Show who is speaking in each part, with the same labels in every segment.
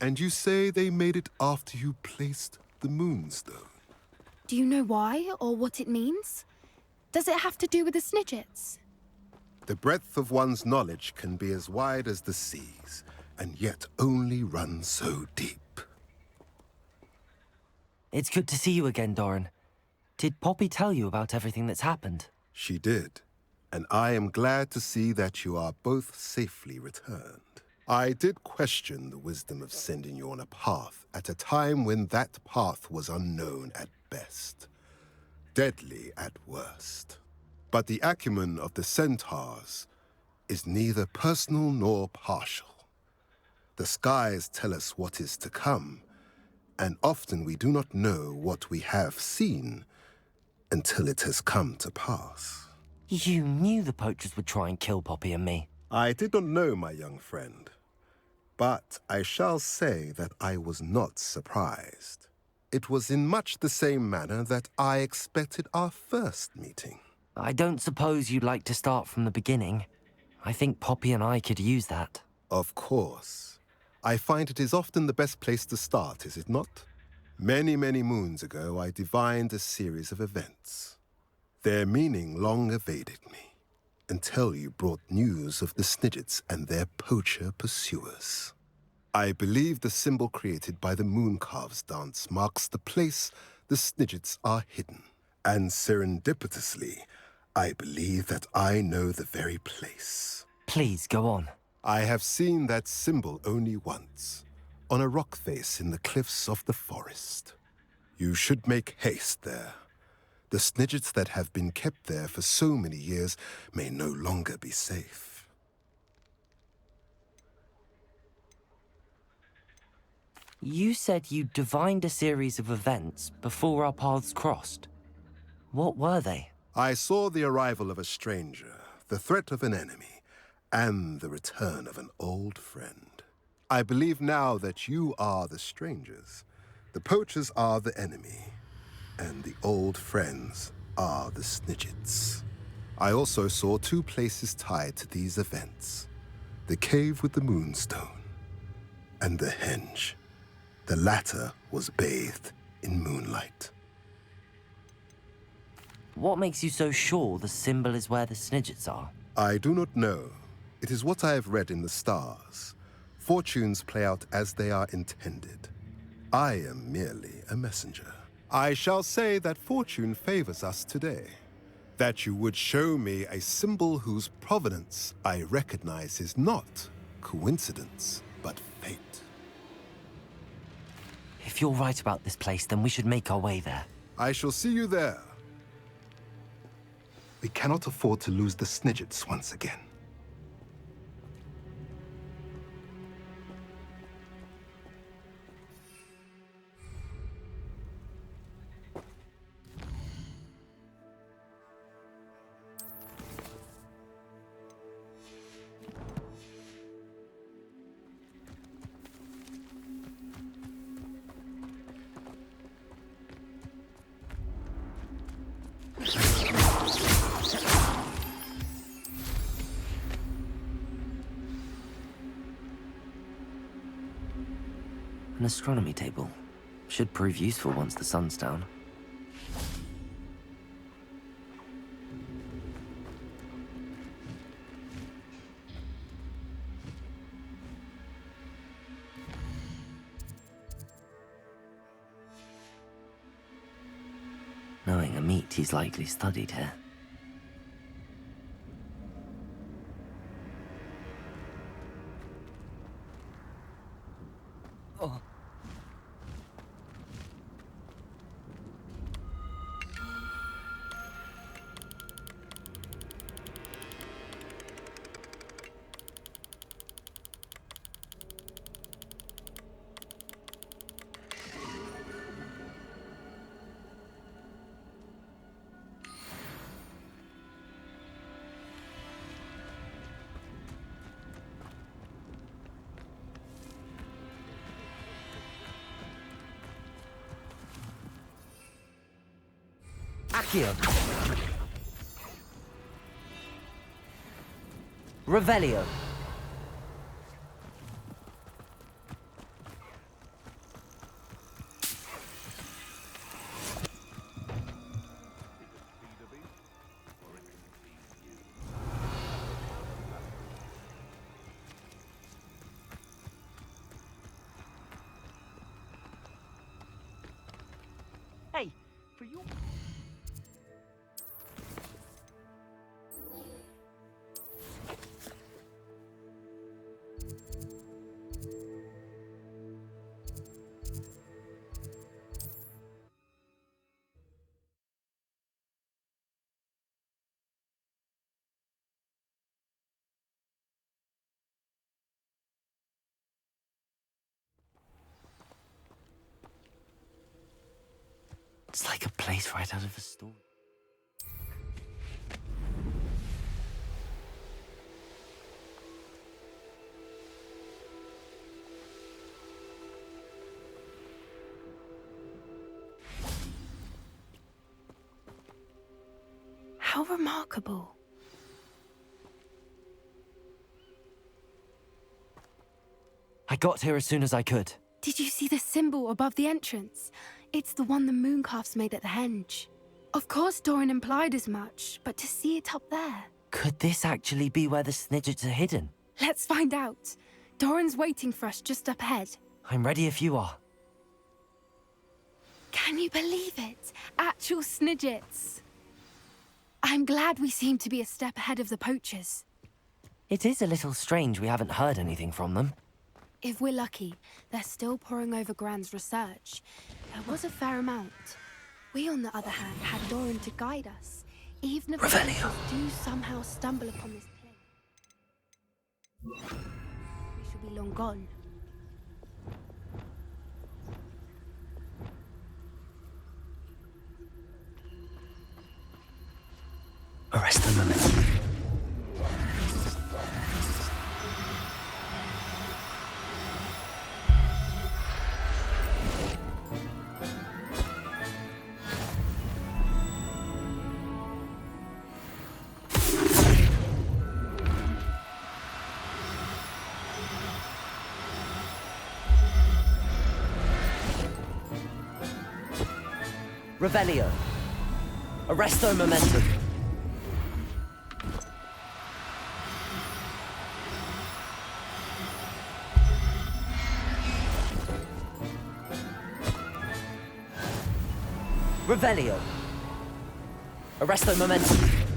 Speaker 1: And you say they made it after you placed the moonstone?
Speaker 2: Do you know why or what it means? Does it have to do with the Snidgets?
Speaker 1: The breadth of one's knowledge can be as wide as the seas, and yet only run so deep.
Speaker 3: It's good to see you again, Doran. Did Poppy tell you about everything that's happened?
Speaker 1: She did, and I am glad to see that you are both safely returned. I did question the wisdom of sending you on a path at a time when that path was unknown at best, deadly at worst. But the acumen of the centaurs is neither personal nor partial. The skies tell us what is to come, and often we do not know what we have seen until it has come to pass.
Speaker 3: You knew the poachers would try and kill Poppy and me.
Speaker 1: I did not know, my young friend, but I shall say that I was not surprised. It was in much the same manner that I expected our first meeting.
Speaker 3: I don't suppose you'd like to start from the beginning. I think Poppy and I could use that.
Speaker 1: Of course. I find it is often the best place to start, is it not? Many, many moons ago, I divined a series of events. Their meaning long evaded me, until you brought news of the Snidgets and their poacher pursuers. I believe the symbol created by the Mooncalves dance marks the place the Snidgets are hidden. And serendipitously, I believe that I know the very place.
Speaker 3: Please, go on.
Speaker 1: I have seen that symbol only once, on a rock face in the cliffs of the forest. You should make haste there. The Snidgets that have been kept there for so many years may no longer be safe.
Speaker 3: You said you divined a series of events before our paths crossed. What were they?
Speaker 1: I saw the arrival of a stranger, the threat of an enemy, and the return of an old friend. I believe now that you are the strangers. The poachers are the enemy, and the old friends are the Snidgets. I also saw two places tied to these events: the cave with the moonstone and the henge. The latter was bathed in moonlight.
Speaker 3: What makes you so sure the symbol is where the Snidgets are?
Speaker 1: I do not know. It is what I have read in the stars. Fortunes play out as they are intended. I am merely a messenger. I shall say that fortune favors us today. That you would show me a symbol whose provenance I recognize is not coincidence, but fate.
Speaker 3: If you're right about this place, then we should make our way there.
Speaker 1: I shall see you there. We cannot afford to lose the Snidgets once again.
Speaker 3: An astronomy table. Should prove useful once the sun's down. Knowing a meat, he's likely studied here. Oh. Accio. Revelio. It's like a place right out of a story.
Speaker 2: How remarkable.
Speaker 3: I got here as soon as I could.
Speaker 2: Did you see the symbol above the entrance? It's the one the mooncalves made at the henge. Of course Doran implied as much, but to see it up there...
Speaker 3: Could this actually be where the Snidgets are hidden?
Speaker 2: Let's find out. Doran's waiting for us just up ahead.
Speaker 3: I'm ready if you are.
Speaker 2: Can you believe it? Actual Snidgets. I'm glad we seem to be a step ahead of the poachers.
Speaker 3: It is a little strange we haven't heard anything from them.
Speaker 2: If we're lucky, they're still poring over Gran's research. There was a fair amount. We, on the other hand, had Doran to guide us. Even if the poachers do somehow stumble upon this place, we shall be long gone.
Speaker 3: Arrest the momentum. Revelio. Arresto momentum. Revelio. Arresto momentum.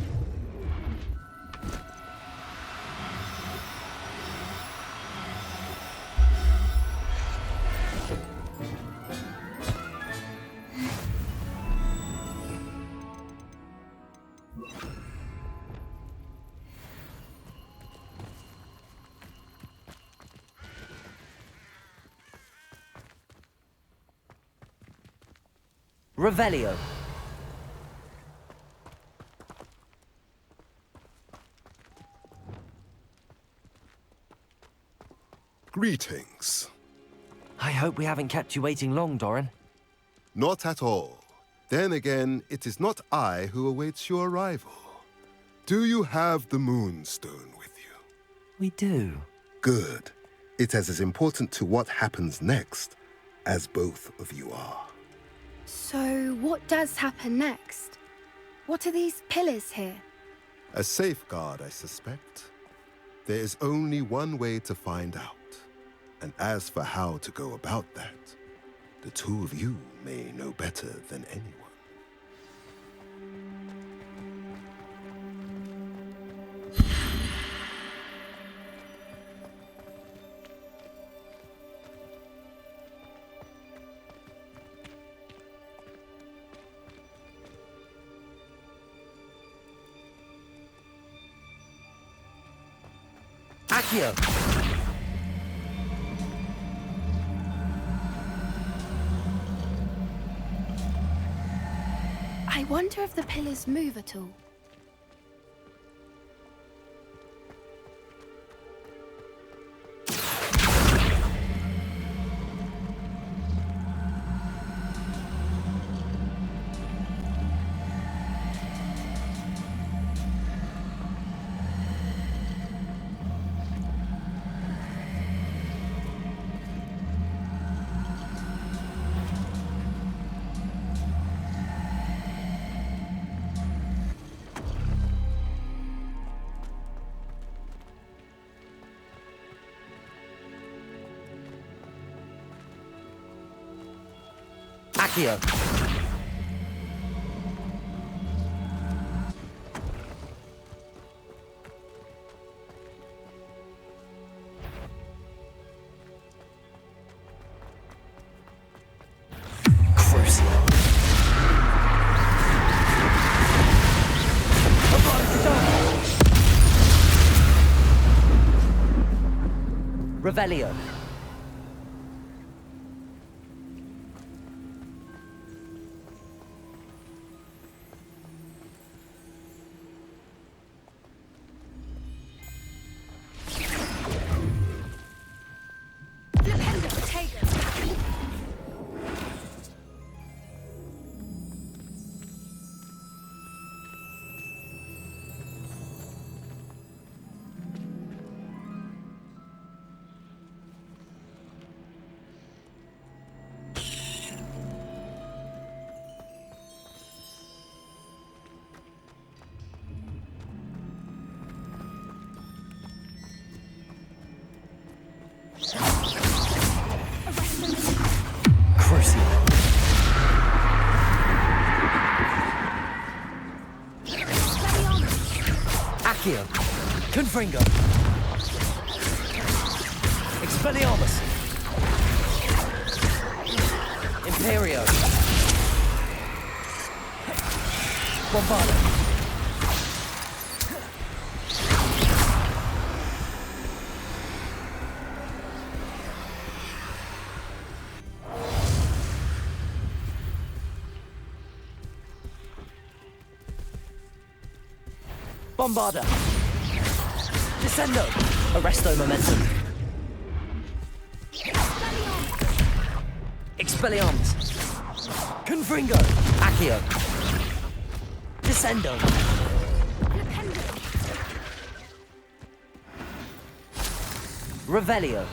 Speaker 3: Revelio.
Speaker 1: Greetings.
Speaker 3: I hope we haven't kept you waiting long, Doran.
Speaker 1: Not at all. Then again, it is not I who awaits your arrival. Do you have the Moonstone with you?
Speaker 3: We do.
Speaker 1: Good. It is as important to what happens next as both of you are.
Speaker 2: So, what does happen next? What are these pillars here?
Speaker 1: A safeguard, I suspect. There is only one way to find out. And as for how to go about that, the two of you may know better than anyone.
Speaker 3: Accio.
Speaker 2: I wonder if the pillars move at all.
Speaker 3: Accio. Revelio. Accio. Confringo. Expelliarmus. Imperio. Bombarda. Bombarda. Descendo. Arresto momentum. Expelliarmus. Confringo. Accio. Descendo. Revelio.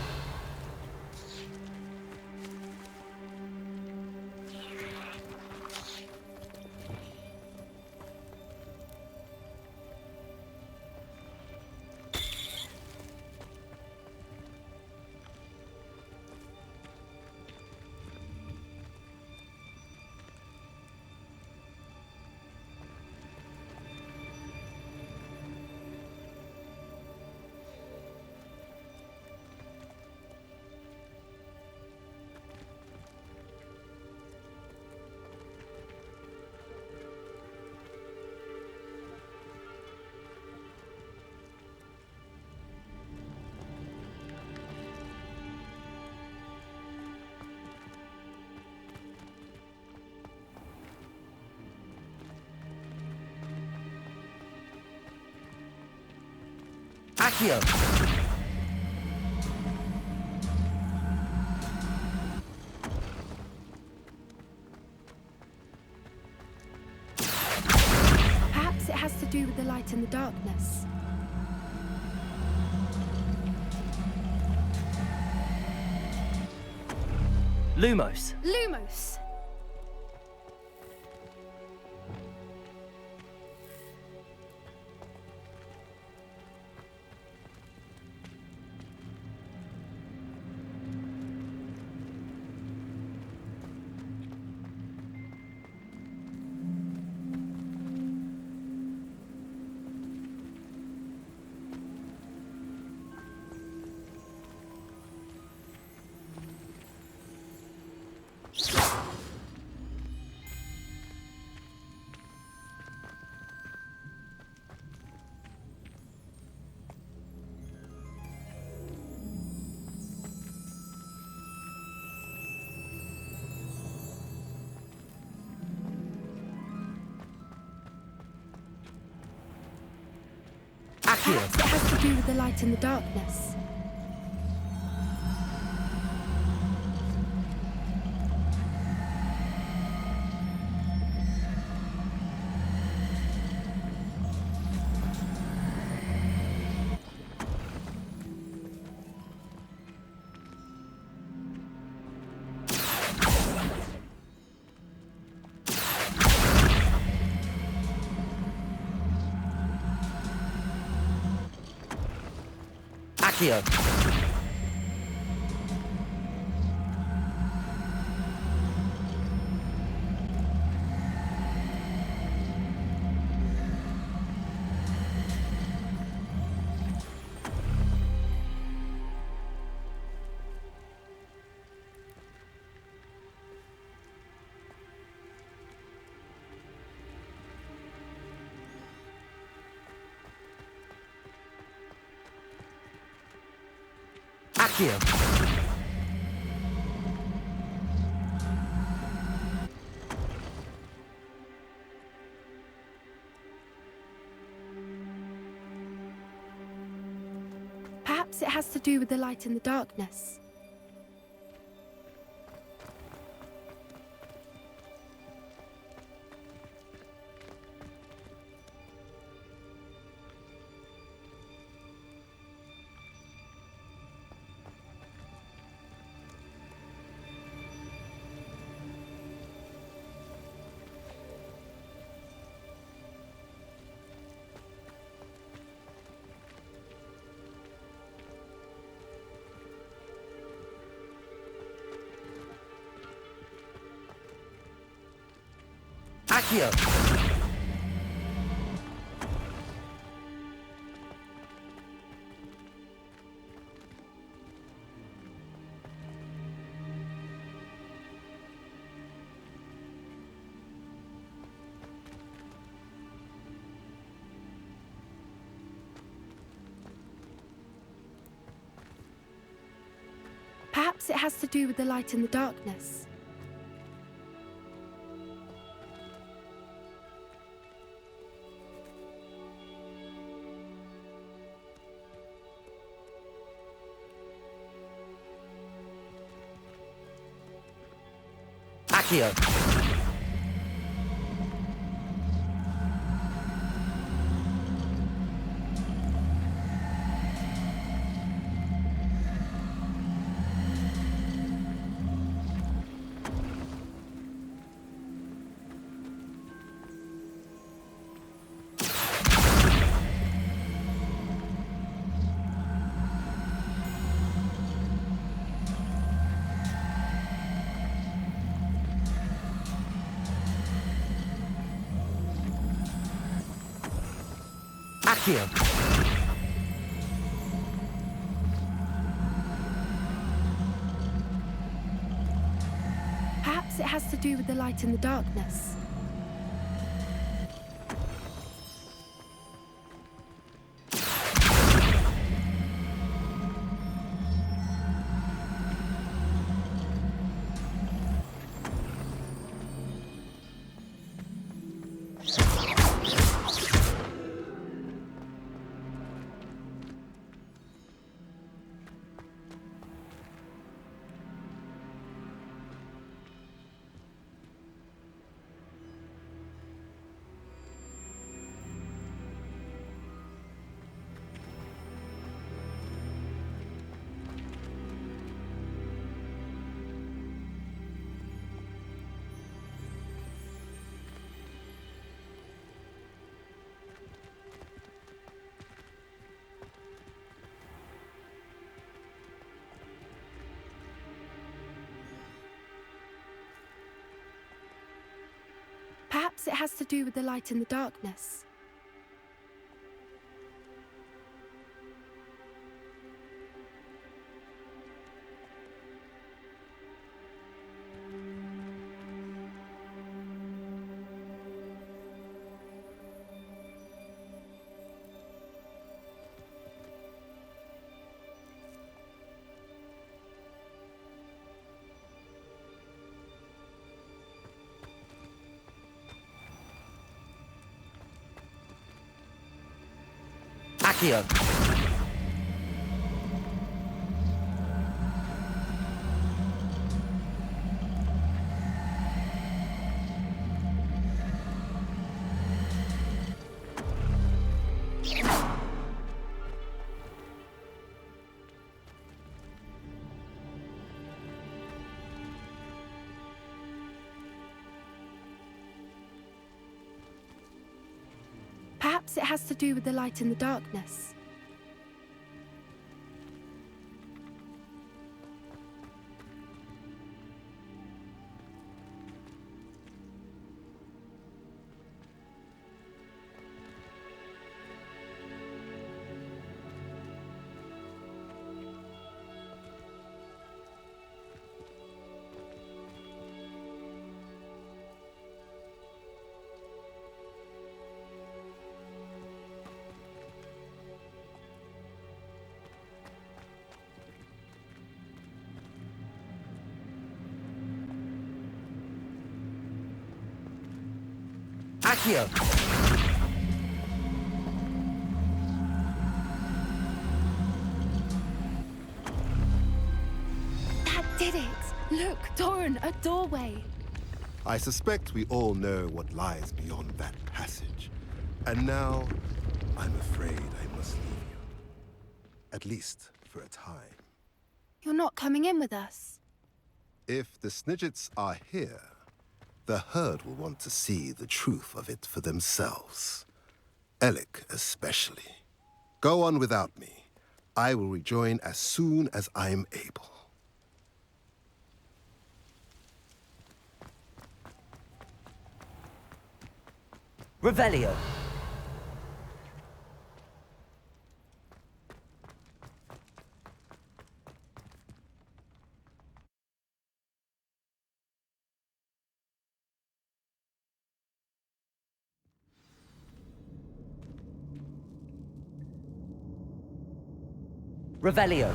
Speaker 3: Accio.
Speaker 2: Perhaps it has to do with the light and the darkness.
Speaker 3: Lumos.
Speaker 2: Lumos! Perhaps it has to do with the light and the darkness.
Speaker 3: Accio. Accio.
Speaker 2: Perhaps it has to do with the light in the darkness.
Speaker 3: Accio.
Speaker 2: Perhaps it has to do with the light in the darkness.
Speaker 3: Accio. Accio.
Speaker 2: Perhaps it has to do with the light in the darkness. Perhaps it has to do with the light in the darkness.
Speaker 3: Accio.
Speaker 2: Perhaps it has to do with the light in the darkness.
Speaker 3: Accio!
Speaker 2: That did it! Look, Doran, a doorway.
Speaker 1: I suspect we all know what lies beyond that passage. And now, I'm afraid I must leave you. At least for a time.
Speaker 2: You're not coming in with us.
Speaker 1: If the Snidgets are here, the herd will want to see the truth of it for themselves. Alec especially. Go on without me. I will rejoin as soon as I'm able.
Speaker 3: Revelio. Revelio.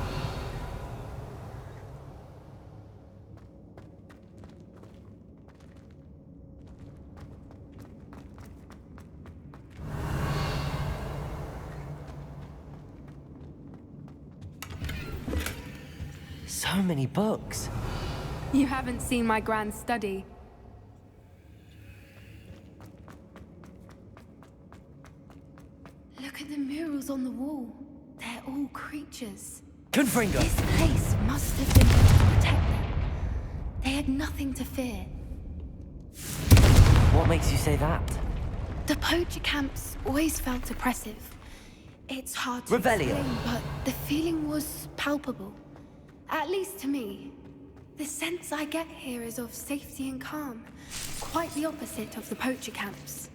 Speaker 3: So many books.
Speaker 2: You haven't seen my grand study. Look at the murals on the wall. They're all creatures.
Speaker 3: Confringo.
Speaker 2: This place must have been built to protect them. They had nothing to fear.
Speaker 3: What makes you say that?
Speaker 2: The poacher camps always felt oppressive. It's hard to
Speaker 3: Revelio.
Speaker 2: explain, but the feeling was palpable. At least to me. The sense I get here is of safety and calm. Quite the opposite of the poacher camps.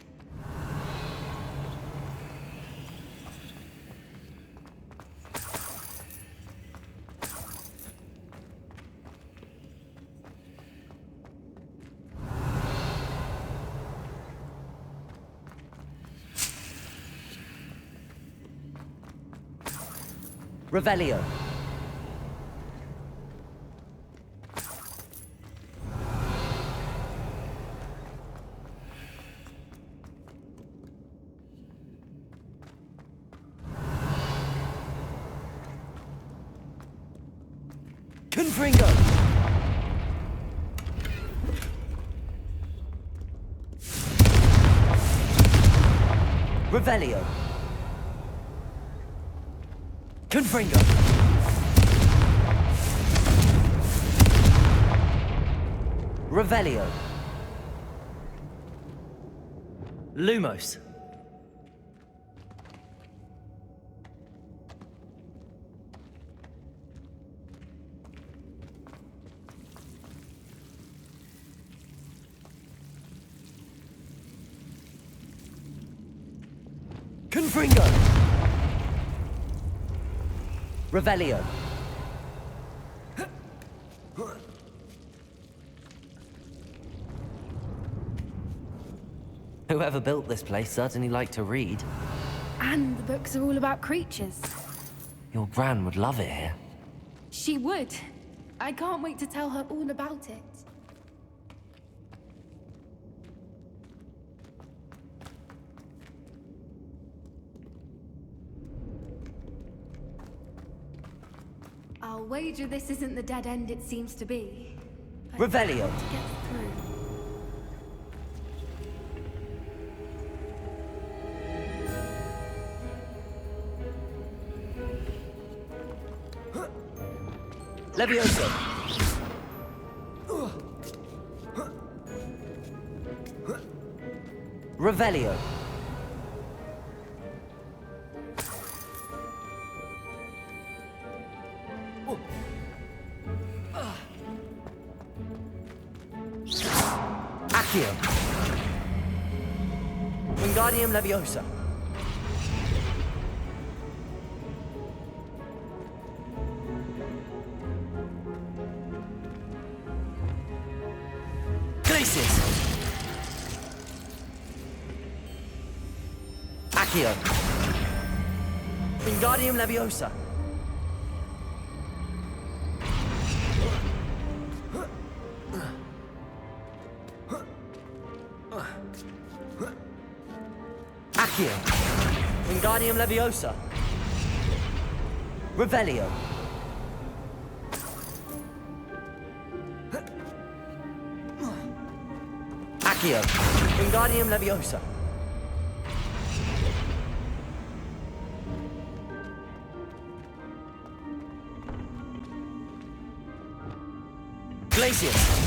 Speaker 3: Revelio. Confringo. Revelio. Confringo. Revelio. Lumos. Confringo. Revelio. Whoever built this place certainly liked to read.
Speaker 2: And the books are all about creatures.
Speaker 3: Your Gran would love it here.
Speaker 2: She would. I can't wait to tell her all about it. I'll wager this isn't the dead end it seems to be. But
Speaker 3: Revelio.
Speaker 2: to get through.
Speaker 3: Levioso. Revelio. Accio. Wingardium Leviosa. Glacius. Accio. Wingardium Leviosa. Accio. Wingardium Leviosa. Revelio. Accio. Wingardium Leviosa. Glacius.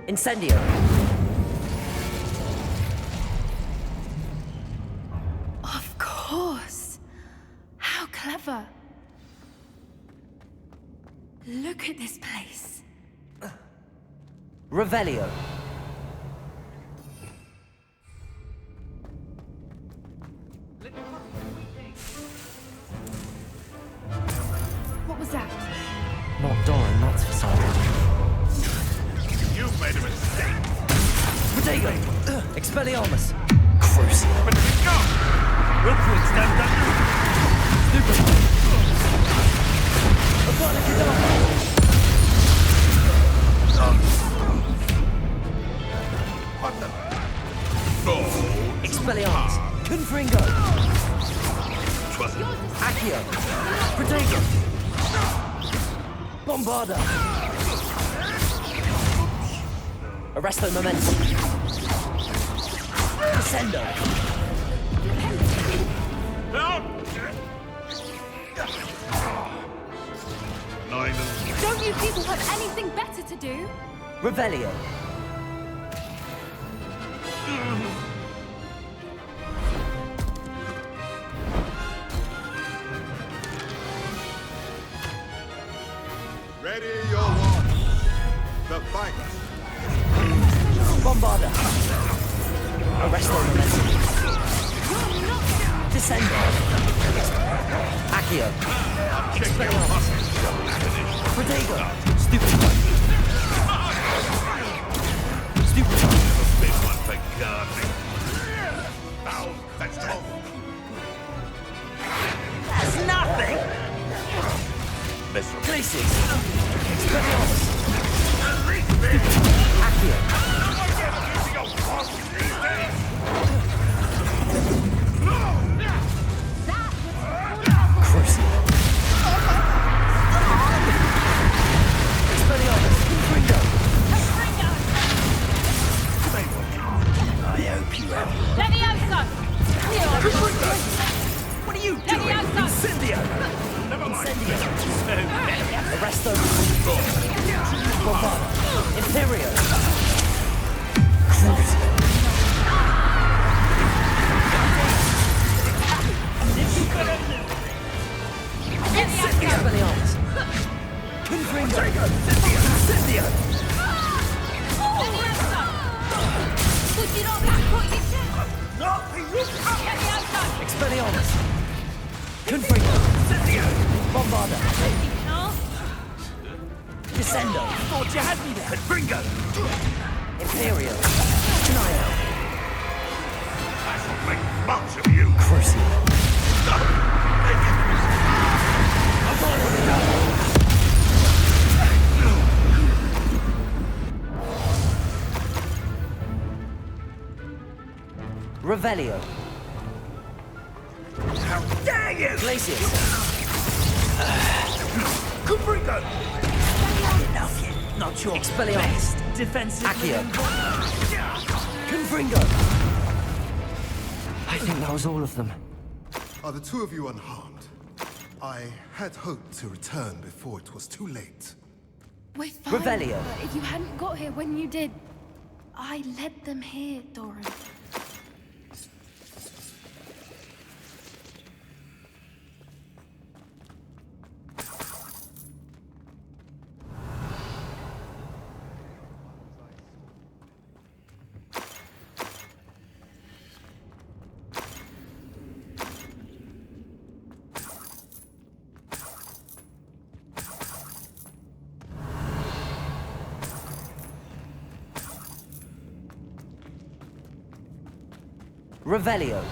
Speaker 3: Incendio.
Speaker 2: Of course. How clever. Look at this place.
Speaker 3: Revelio.
Speaker 2: What was that?
Speaker 3: Not Doran, that's for certain.
Speaker 4: You've made a mistake.
Speaker 3: Protego. Expelliarmus.
Speaker 4: Crucial. But we go. We'll quick stand under.
Speaker 3: Stupid. Avada Kedavra.
Speaker 4: What the? No.
Speaker 3: Expelliarmus. Confringo.
Speaker 4: Trust me.
Speaker 3: Accio. Protego. Bombarda. Arresto Momentum. Descendo.
Speaker 4: Down. 9 and
Speaker 2: Don't you people have anything better to do?
Speaker 3: Revelio.
Speaker 1: Ready your watch. The fight.
Speaker 3: Bombarda. Arresto Momentum. Descendo. Accio.
Speaker 4: kick your hustle.
Speaker 3: Protego. Stupid. Stupid.
Speaker 4: Big one for gardening. Ow, that's all.
Speaker 3: That's nothing.
Speaker 4: Miserable.
Speaker 3: Glacius. Expelliarmus.
Speaker 4: Release me!
Speaker 3: Accio. Crucial. Expelliarmus. Confringo. I hope you have.
Speaker 5: Levioso!
Speaker 3: What are you doing?
Speaker 5: Leviosa!
Speaker 3: Incendio.
Speaker 4: Never mind.
Speaker 3: Incendio. Arresto. Bombarda. Imperio. Crucial. Expelliarmus. Confringo. Incendio. Expelliarmus. Confringo. Bombarda. Descendo. Thought you had me there. Confringo. Imperio. Denial.
Speaker 4: I shall make much of you.
Speaker 3: Crucial. Revelio.
Speaker 4: How dare you!
Speaker 3: Glacius.
Speaker 4: Confringo!
Speaker 3: Enough yet. Not your Expelliarmus. Defensive. Accio. Confringo. I think that was all of them.
Speaker 1: Are the two of you unharmed? I had hoped to return before it was too late.
Speaker 2: We're fine.
Speaker 3: Revelio.
Speaker 2: But if you hadn't got here when you did, I led them here, Doran.
Speaker 3: Revelio.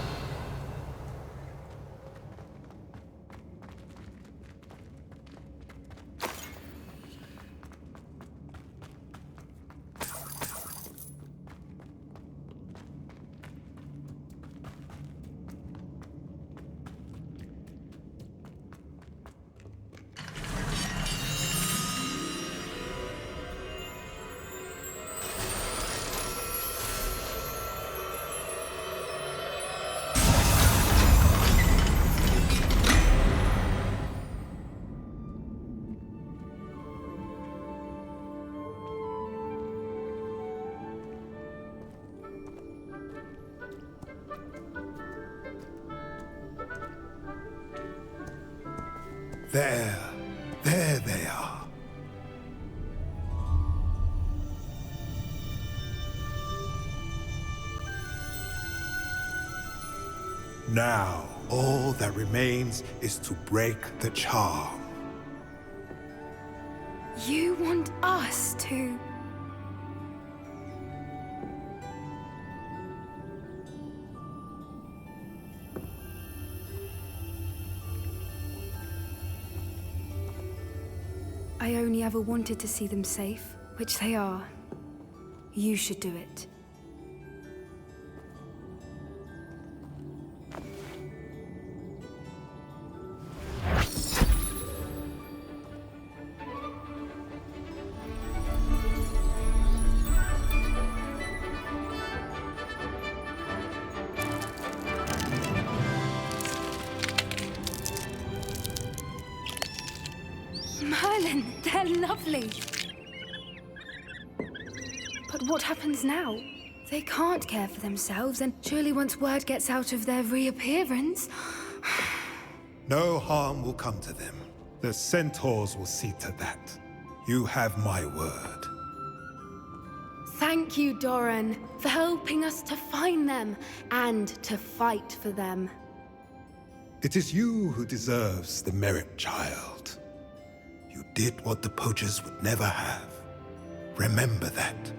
Speaker 1: There. There they are. Now, all that remains is to break the charm.
Speaker 2: You want us to... I only ever wanted to see them safe, which they are. You should do it. Merlin, they're lovely. But what happens now? They can't care for themselves, and surely once word gets out of their reappearance...
Speaker 1: No harm will come to them. The centaurs will see to that. You have my word.
Speaker 2: Thank you, Doran, for helping us to find them and to fight for them.
Speaker 1: It is you who deserves the merit, child. You did what the poachers would never have. Remember that.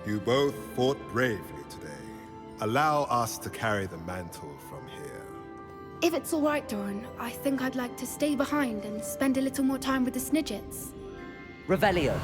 Speaker 1: You both fought bravely today. Allow us to carry the mantle from here.
Speaker 2: If it's all right, Doran, I think I'd like to stay behind and spend a little more time with the Snidgets.
Speaker 3: Revelio.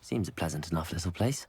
Speaker 3: Seems a pleasant enough little place.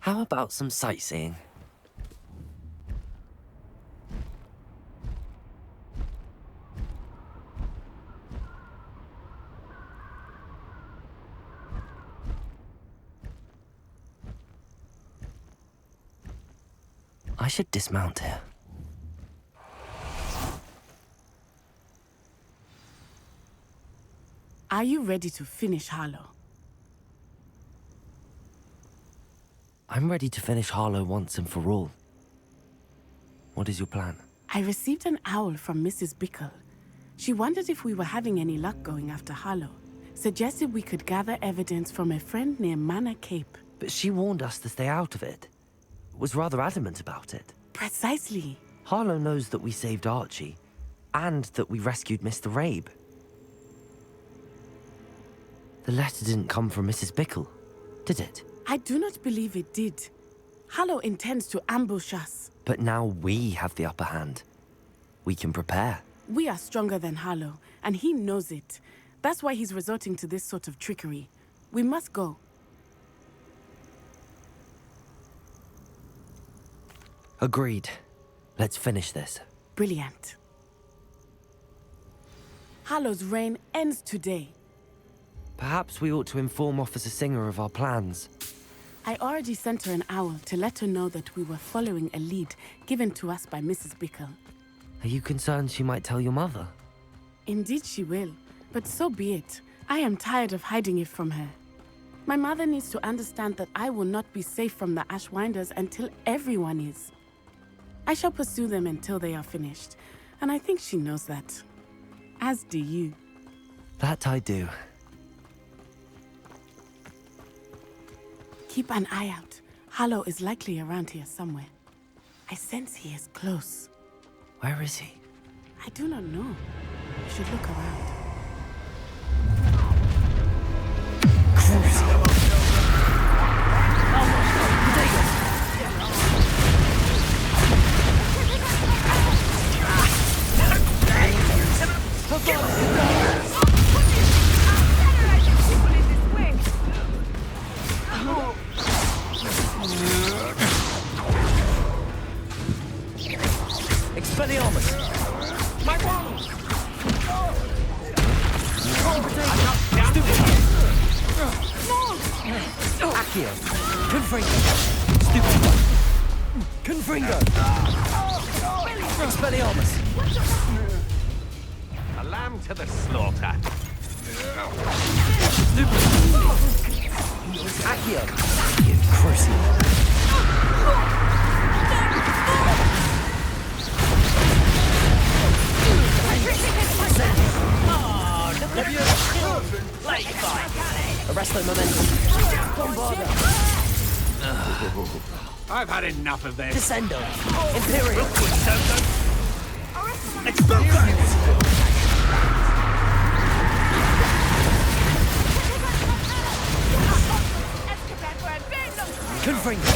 Speaker 3: How about some sightseeing? I should dismount here.
Speaker 5: Are you ready to finish Harlow?
Speaker 3: I'm ready to finish Harlow once and for all. What is your plan?
Speaker 5: I received an owl from Mrs. Bickle. She wondered if we were having any luck going after Harlow. Suggested we could gather evidence from a friend near Manor Cape.
Speaker 3: But she warned us to stay out of it. Was rather adamant about it.
Speaker 5: Precisely.
Speaker 3: Harlow knows that we saved Archie, and that we rescued Mr. Rabe. The letter didn't come from Mrs. Bickle, did it?
Speaker 5: I do not believe it did. Harlow intends to ambush us.
Speaker 3: But now we have the upper hand. We can prepare.
Speaker 5: We are stronger than Harlow, and he knows it. That's why he's resorting to this sort of trickery. We must go.
Speaker 3: Agreed. Let's finish this.
Speaker 5: Brilliant. Harlow's reign ends today.
Speaker 3: Perhaps we ought to inform Officer Singer of our plans.
Speaker 5: I already sent her an owl to let her know that we were following a lead given to us by Mrs. Bickle.
Speaker 3: Are you concerned she might tell your mother?
Speaker 5: Indeed she will, but so be it. I am tired of hiding it from her. My mother needs to understand that I will not be safe from the Ashwinders until everyone is. I shall pursue them until they are finished, and I think she knows that. As do you.
Speaker 3: That I do.
Speaker 5: Keep an eye out. Harlow is likely around here somewhere. I sense he is close.
Speaker 3: Where is he?
Speaker 5: I do not know. You should look around.
Speaker 3: Expelliarmus! My wand! Accio! Confringo! Stupid one! Confringo! Expelliarmus!
Speaker 4: A lamb to the slaughter.
Speaker 3: Stupid! Accio! Crucible! Arresto momentum. Bombarda.
Speaker 4: I've had enough of this.
Speaker 3: Descendo. Imperial. Confringo.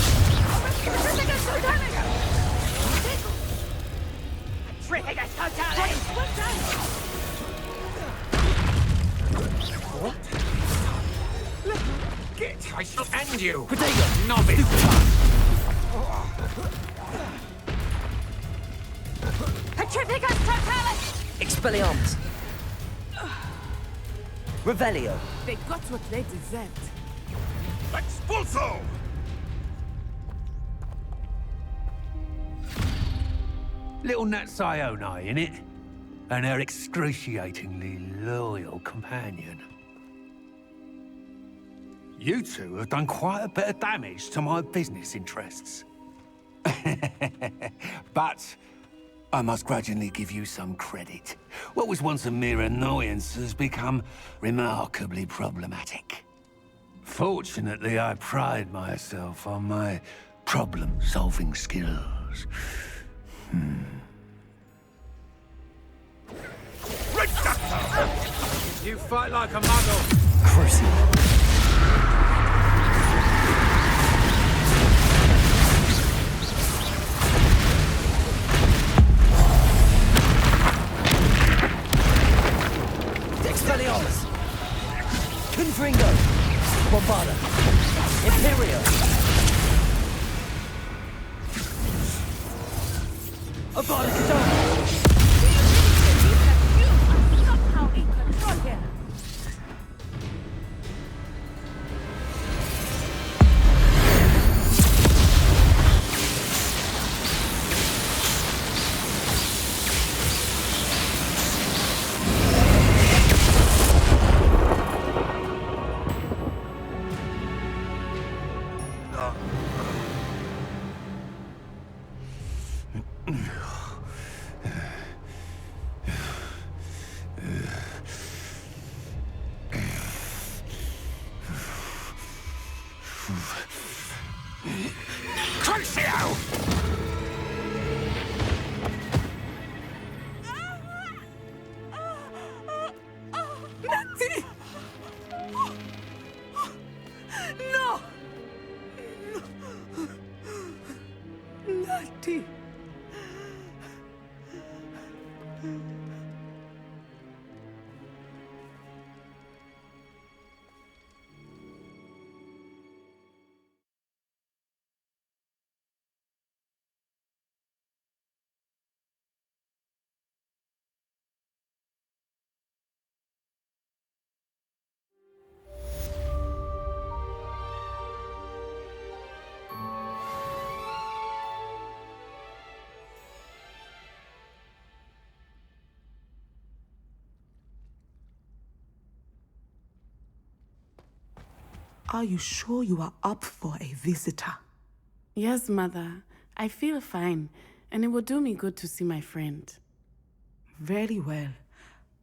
Speaker 3: What?
Speaker 4: Get! I shall end you!
Speaker 3: Potato!
Speaker 4: Novice!
Speaker 2: Petrificus totalis!
Speaker 3: Expelliarmus. Revelio.
Speaker 5: They got what they deserved.
Speaker 4: Expulso! Little Nat Sione, innit? And her excruciatingly loyal companion. You two have done quite a bit of damage to my business interests. But I must grudgingly give you some credit. What was once a mere annoyance has become remarkably problematic. Fortunately, I pride myself on my problem-solving skills. You fight like a muggle.
Speaker 3: Crucible. Expelliarmus. Confringo. Bombarda. Imperio.
Speaker 5: Somehow in control here. Natty! No! Natty!
Speaker 6: Are you sure you are up for a visitor?
Speaker 5: Yes, Mother. I feel fine, and it will do me good to see my friend.
Speaker 6: Very well.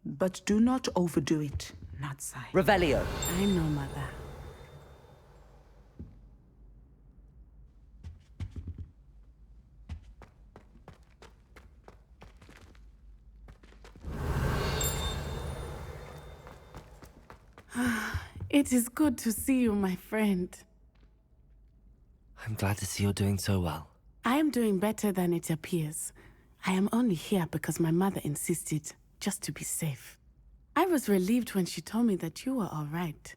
Speaker 6: But do not overdo it, Natsai.
Speaker 3: Revelio.
Speaker 5: I know, Mother. It is good to see you, my friend.
Speaker 3: I'm glad to see you're doing so well.
Speaker 5: I am doing better than it appears. I am only here because my mother insisted, just to be safe. I was relieved when she told me that you were all right.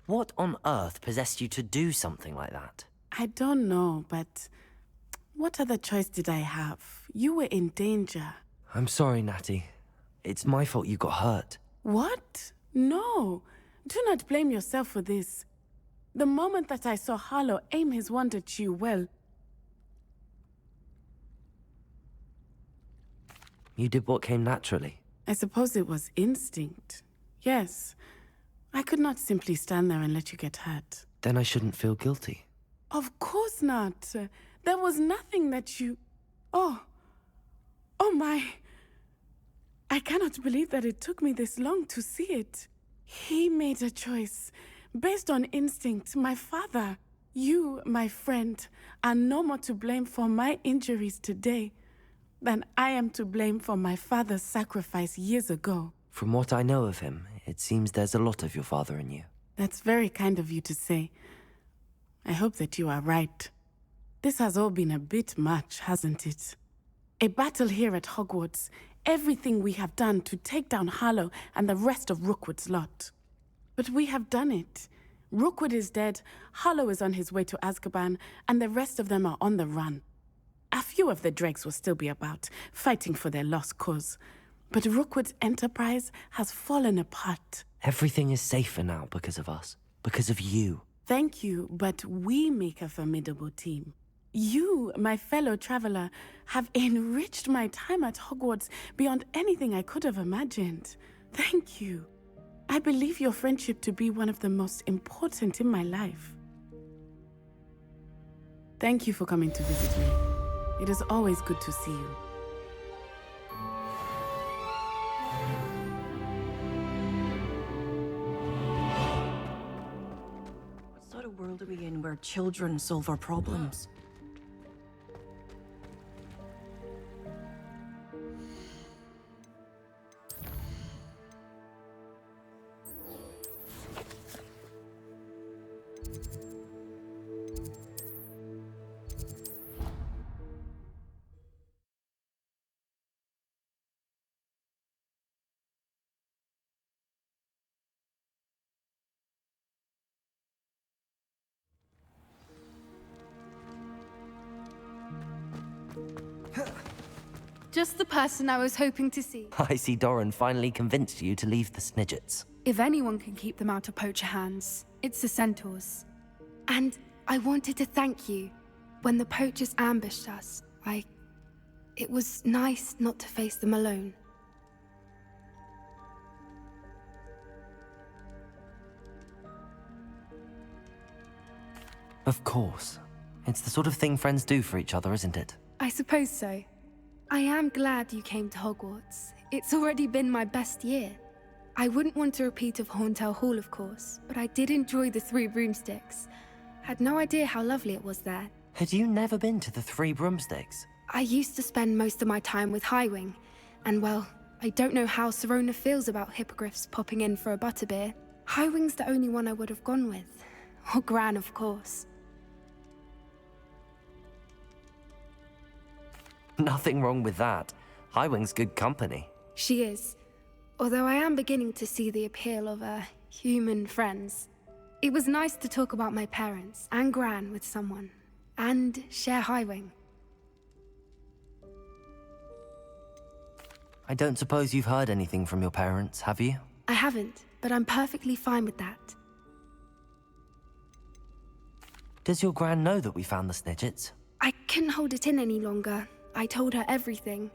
Speaker 3: What on earth possessed you to do something like that?
Speaker 5: I don't know, but what other choice did I have? You were in danger.
Speaker 3: I'm sorry, Natty. It's my fault you got hurt.
Speaker 5: What? No. Do not blame yourself for this. The moment that I saw Harlow aim his wand at you, well...
Speaker 3: You did what came naturally.
Speaker 5: I suppose it was instinct. Yes. I could not simply stand there and let you get hurt.
Speaker 3: Then I shouldn't feel guilty.
Speaker 5: Of course not. There was nothing that you... Oh. Oh my... I cannot believe that it took me this long to see it. He made a choice. Based on instinct, my father, you, my friend, are no more to blame for my injuries today than I am to blame for my father's sacrifice years ago.
Speaker 3: From what I know of him, it seems there's a lot of your father in you.
Speaker 5: That's very kind of you to say. I hope that you are right. This has all been a bit much, hasn't it? A battle here at Hogwarts. Everything we have done to take down Harlow and the rest of Rookwood's lot. But we have done it. Rookwood is dead, Harlow is on his way to Azkaban, and the rest of them are on the run. A few of the dregs will still be about, fighting for their lost cause. But Rookwood's enterprise has fallen apart.
Speaker 3: Everything is safer now because of us. Because of you.
Speaker 5: Thank you, but we make a formidable team. You, my fellow traveler, have enriched my time at Hogwarts beyond anything I could have imagined. Thank you. I believe your friendship to be one of the most important in my life. Thank you for coming to visit me. It is always good to see you.
Speaker 7: What sort of world are we in where children solve our problems?
Speaker 2: Just the person I was hoping to see.
Speaker 3: I see Doran finally convinced you to leave the Snidgets.
Speaker 2: If anyone can keep them out of poacher hands, it's the centaurs. And I wanted to thank you. When the poachers ambushed us, it was nice not to face them alone.
Speaker 3: Of course. It's the sort of thing friends do for each other, isn't it?
Speaker 2: I suppose so. I am glad you came to Hogwarts. It's already been my best year. I wouldn't want a repeat of Horntail Hall, of course, but I did enjoy the Three Broomsticks. Had no idea how lovely it was there.
Speaker 3: Had you never been to the Three Broomsticks?
Speaker 2: I used to spend most of my time with Highwing, and well, I don't know how Serona feels about hippogriffs popping in for a butterbeer. Highwing's the only one I would have gone with. Or Gran, of course.
Speaker 3: Nothing wrong with that. Highwing's good company.
Speaker 2: She is. Although I am beginning to see the appeal of human friends. It was nice to talk about my parents and Gran with someone. And share Highwing.
Speaker 3: I don't suppose you've heard anything from your parents, have you?
Speaker 2: I haven't, but I'm perfectly fine with that.
Speaker 3: Does your Gran know that we found the Snidgets?
Speaker 2: I couldn't hold it in any longer. I told her everything.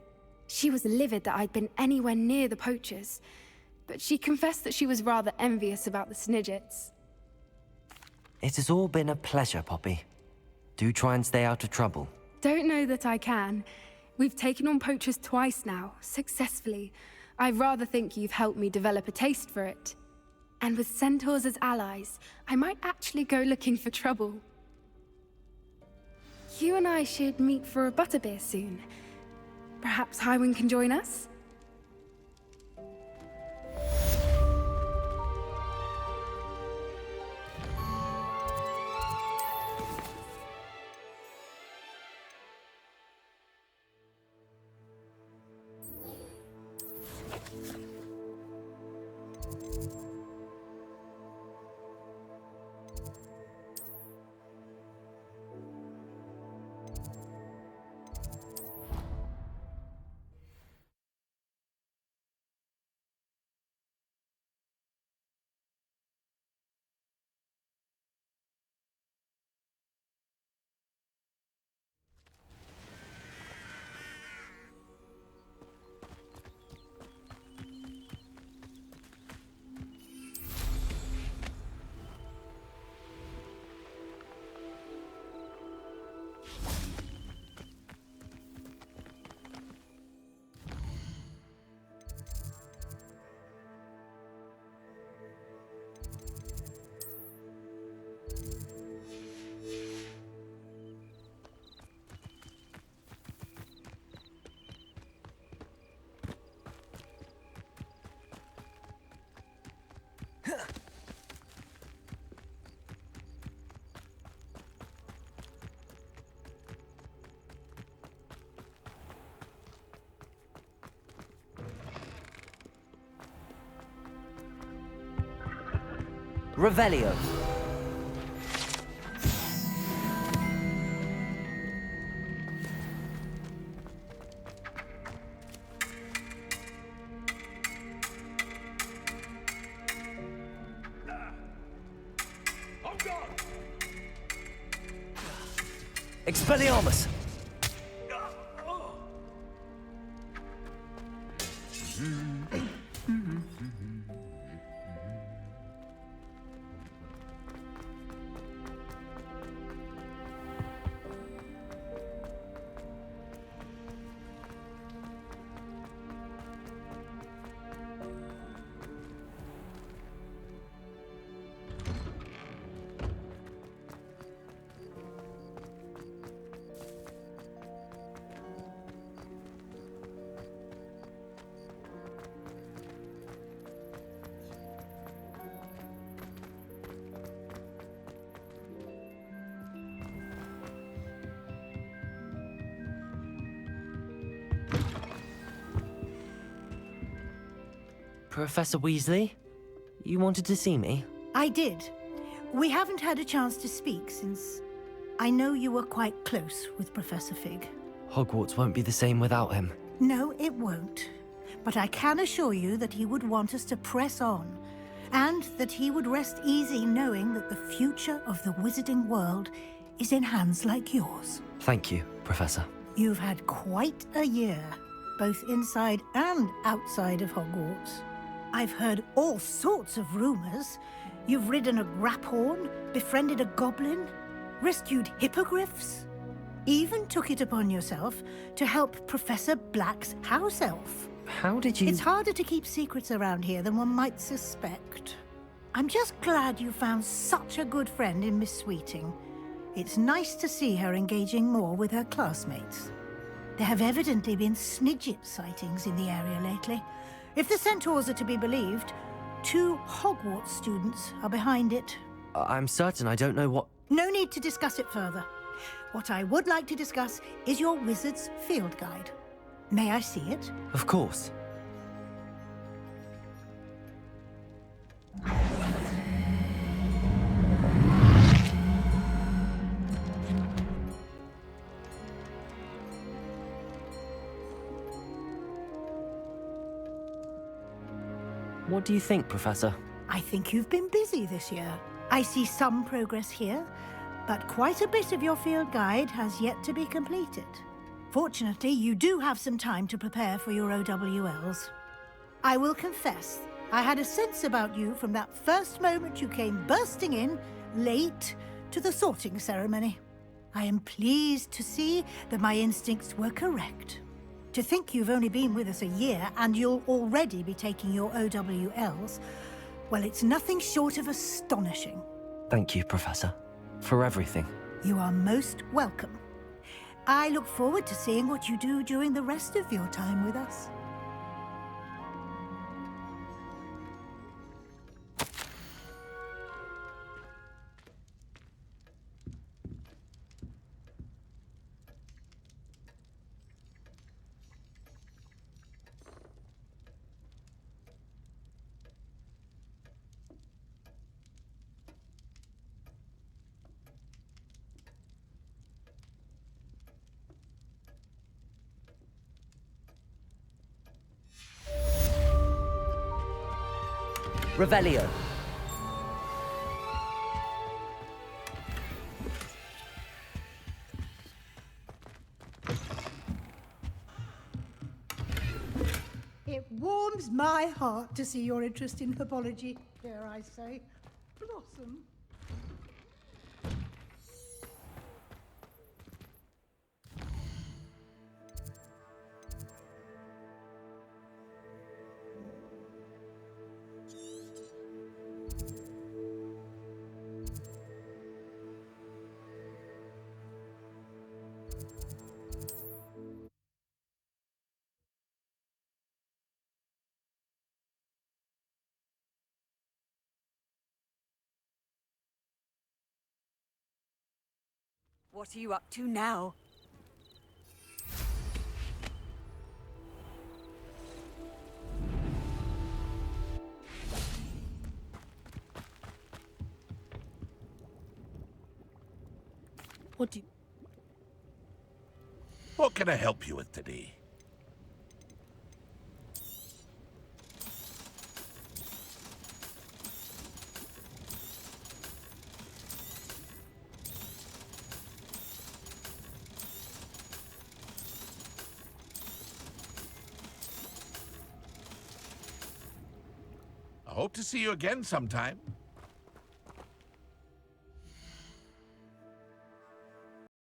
Speaker 2: She was livid that I'd been anywhere near the poachers, but she confessed that she was rather envious about the Snidgets.
Speaker 3: It has all been a pleasure, Poppy. Do try and stay out of trouble.
Speaker 2: Don't know that I can. We've taken on poachers twice now, successfully. I rather think you've helped me develop a taste for it. And with centaurs as allies, I might actually go looking for trouble. You and I should meet for a butterbeer soon. Perhaps Highwing can join us?
Speaker 3: Revelio. Expelliarmus! Professor Weasley? You wanted to see me?
Speaker 8: I did. We haven't had a chance to speak since I know you were quite close with Professor Fig.
Speaker 3: Hogwarts won't be the same without him.
Speaker 8: No, it won't. But I can assure you that he would want us to press on, and that he would rest easy knowing that the future of the wizarding world is in hands like yours.
Speaker 3: Thank you, Professor.
Speaker 8: You've had quite a year, both inside and outside of Hogwarts. I've heard all sorts of rumors. You've ridden a graphorn, befriended a goblin, rescued hippogriffs, even took it upon yourself to help Professor Black's house elf.
Speaker 3: How did you...
Speaker 8: It's harder to keep secrets around here than one might suspect. I'm just glad you found such a good friend in Miss Sweeting. It's nice to see her engaging more with her classmates. There have evidently been Snidget sightings in the area lately. If the centaurs are to be believed, 2 Hogwarts students are behind it.
Speaker 3: I'm certain I don't know what...
Speaker 8: No need to discuss it further. What I would like to discuss is your wizard's field guide. May I see it?
Speaker 3: Of course. What do you think, Professor?
Speaker 8: I think you've been busy this year. I see some progress here, but quite a bit of your field guide has yet to be completed. Fortunately, you do have some time to prepare for your OWLs. I will confess, I had a sense about you from that first moment you came bursting in, late, to the sorting ceremony. I am pleased to see that my instincts were correct. To think you've only been with us a year and you'll already be taking your OWLs, well, it's nothing short of astonishing.
Speaker 3: Thank you, Professor, for everything.
Speaker 8: You are most welcome. I look forward to seeing what you do during the rest of your time with us.
Speaker 3: Revelio.
Speaker 8: It warms my heart to see your interest in herbology, dare I say. Blossom.
Speaker 7: What are you up to now?
Speaker 9: What can I help you with today? I hope to see you again sometime.